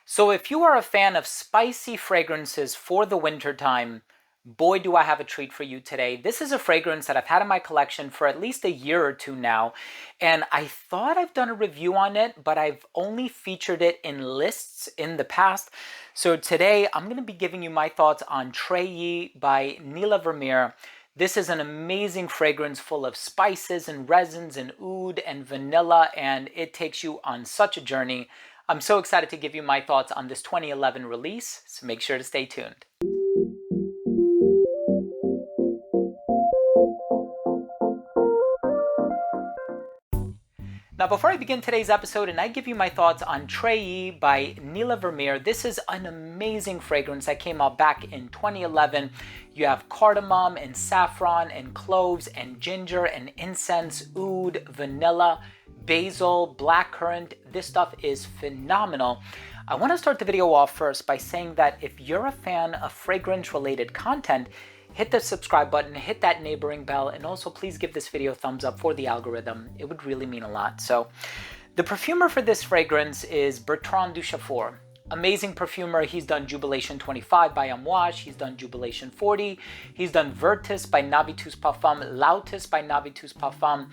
So if you are a fan of spicy fragrances for the winter time, boy do I have a treat for you today. This is a fragrance that I've had in my collection for at least a year or two now, and I thought I've done a review on it, but I've only featured it in lists in the past. So today I'm going to be giving you my thoughts on Trayee by Neela Vermeire. This is an amazing fragrance full of spices and resins and oud and vanilla, and it takes you on such a journey. I'm so excited to give you my thoughts on this 2011 release, so make sure to stay tuned. Now, before I begin today's episode and I give you my thoughts on Trayee by Neela Vermeire, this is an amazing fragrance that came out back in 2011. You have cardamom and saffron and cloves and ginger and incense, oud, vanilla, basil, blackcurrant. This stuff is phenomenal. I want to start the video off first by saying that if you're a fan of fragrance-related content, hit the subscribe button, hit that neighboring bell, and also please give this video a thumbs up for the algorithm. It would really mean a lot. So the perfumer for this fragrance is Bertrand Duchaufour. Amazing perfumer. He's done Jubilation 25 by Amouage. He's done Jubilation 40. He's done Virtus by Navitus Parfum, Lautus by Navitus Parfum,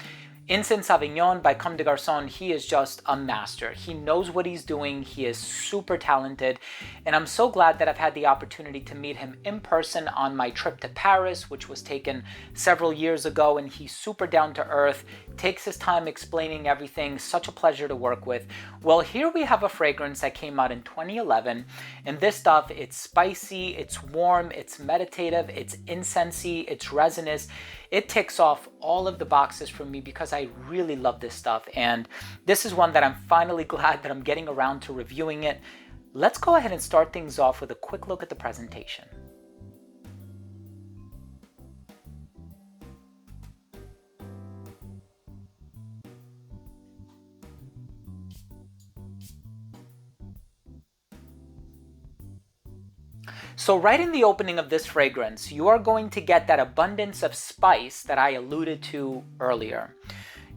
Incense Sauvignon by Comme des Garçons. He is just a master. He knows what he's doing. He is super talented. And I'm so glad that I've had the opportunity to meet him in person on my trip to Paris, which was taken several years ago. And he's super down to earth, takes his time explaining everything. Such a pleasure to work with. Well, here we have a fragrance that came out in 2011. And this stuff, it's spicy, it's warm, it's meditative, it's incensey, it's resinous. It ticks off all of the boxes for me because I really love this stuff. And this is one that I'm finally glad that I'm getting around to reviewing it. Let's go ahead and start things off with a quick look at the presentation. So right in the opening of this fragrance, you are going to get that abundance of spice that I alluded to earlier.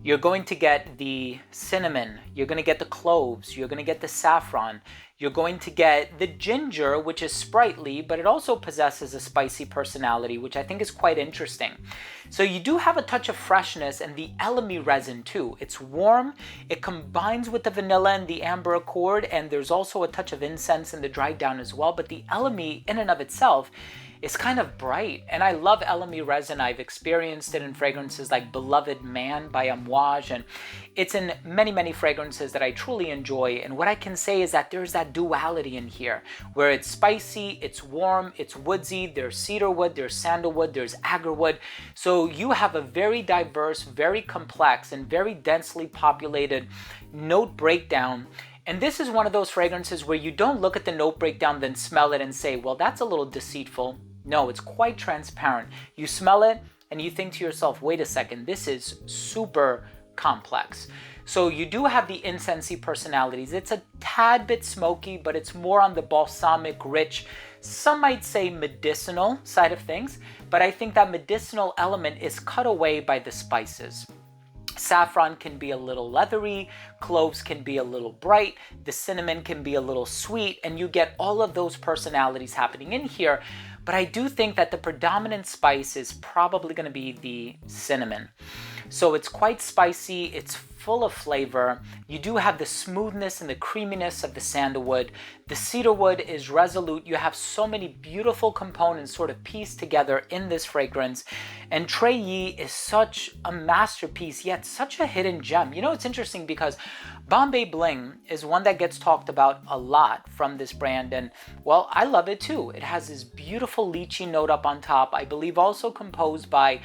You're going to get the cinnamon, you're going to get the cloves, you're going to get the saffron, you're going to get the ginger, which is sprightly, but it also possesses a spicy personality, which I think is quite interesting. So you do have a touch of freshness and the elemi resin too. It's warm, it combines with the vanilla and the amber accord, and there's also a touch of incense in the dried down as well, but the elemi in and of itself is kind of bright, and I love elemi resin. I've experienced it in fragrances like Beloved Man by Amouage, and it's in many fragrances that I truly enjoy. And what I can say is that there's that duality in here, where it's spicy, it's warm, it's woodsy, there's cedarwood, there's sandalwood, there's agarwood. So you have a very diverse, very complex, and very densely populated note breakdown. And this is one of those fragrances where you don't look at the note breakdown, then smell it and say, well, that's a little deceitful. No, it's quite transparent. You smell it and you think to yourself, wait a second, this is super complex. So you do have the incensey personalities. It's a tad bit smoky, but it's more on the balsamic, rich, some might say medicinal side of things. But I think that medicinal element is cut away by the spices. Saffron can be a little leathery, cloves can be a little bright, the cinnamon can be a little sweet, and you get all of those personalities happening in here. But I do think that the predominant spice is probably going to be the cinnamon. So it's quite spicy, it's full of flavor. You do have the smoothness and the creaminess of the sandalwood. The cedarwood is resolute. You have so many beautiful components sort of pieced together in this fragrance. And Trayee is such a masterpiece, yet such a hidden gem. You know, it's interesting because Bombay Bling is one that gets talked about a lot from this brand, and well, I love it too. It has this beautiful lychee note up on top, I believe also composed by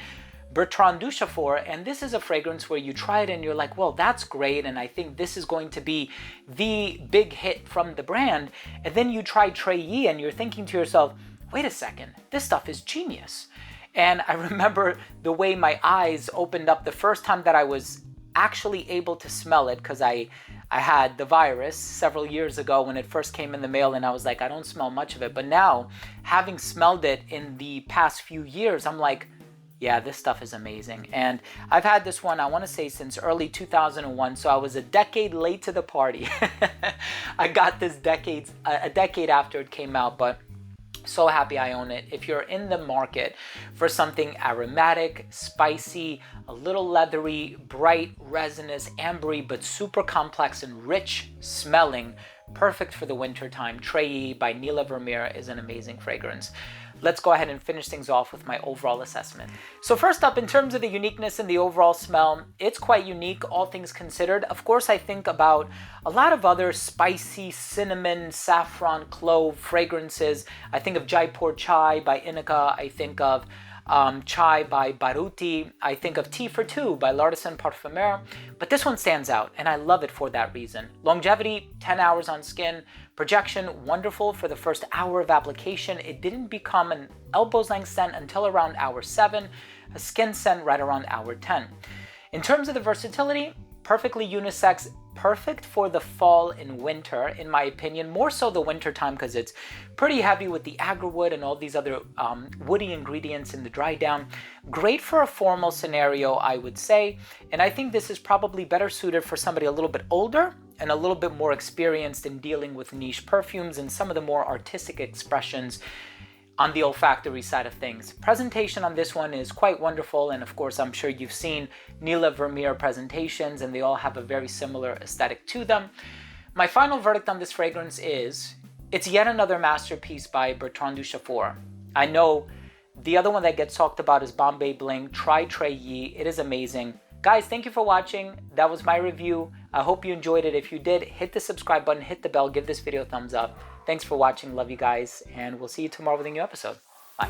Bertrand Duchaufour, and this is a fragrance where you try it and you're like, well, that's great, and I think this is going to be the big hit from the brand. And then you try Trayee and you're thinking to yourself, wait a second, this stuff is genius. And I remember the way my eyes opened up the first time that I was actually able to smell it, because I had the virus several years ago when it first came in the mail, and I was like, I don't smell much of it. But now, having smelled it in the past few years, I'm like, Yeah, this stuff is amazing. And I've had this one, I want to say, since early 2001. So I was a decade late to the party. I got this a decade after it came out, but so happy I own it. If you're in the market for something aromatic, spicy, a little leathery, bright, resinous, ambery, but super complex and rich smelling, perfect for the winter time, Trayee by Neela Vermeire is an amazing fragrance. Let's go ahead and finish things off with my overall assessment. So first up, in terms of the uniqueness and the overall smell, it's quite unique, all things considered. Of course, I think about a lot of other spicy cinnamon, saffron, clove fragrances. I think of Jaipur Chai by Inika. I think of Chai by Baruti. I think of Tea for Two by L'Artisan Parfumeur. But this one stands out, and I love it for that reason. Longevity, 10 hours on skin. Projection, wonderful for the first hour of application. It didn't become an elbows length scent until around hour 7, a skin scent right around hour 10. In terms of the versatility, perfectly unisex, perfect for the fall and winter, in my opinion, more so the winter time because it's pretty heavy with the agarwood and all these other woody ingredients in the dry down. Great for a formal scenario, I would say, and I think this is probably better suited for somebody a little bit older and a little bit more experienced in dealing with niche perfumes and some of the more artistic expressions on the olfactory side of things. Presentation on this one is quite wonderful, and of course I'm sure you've seen Neela Vermeire presentations and they all have a very similar aesthetic to them. My final verdict on this fragrance is it's yet another masterpiece by Bertrand Duchaufour. I know the other one that gets talked about is Bombay Bling. Try Trayee, it is amazing. Guys, thank you for watching. That was my review. I hope you enjoyed it. If you did, hit the subscribe button, hit the bell, give this video a thumbs up. Thanks for watching. Love you guys, and we'll see you tomorrow with a new episode. Bye.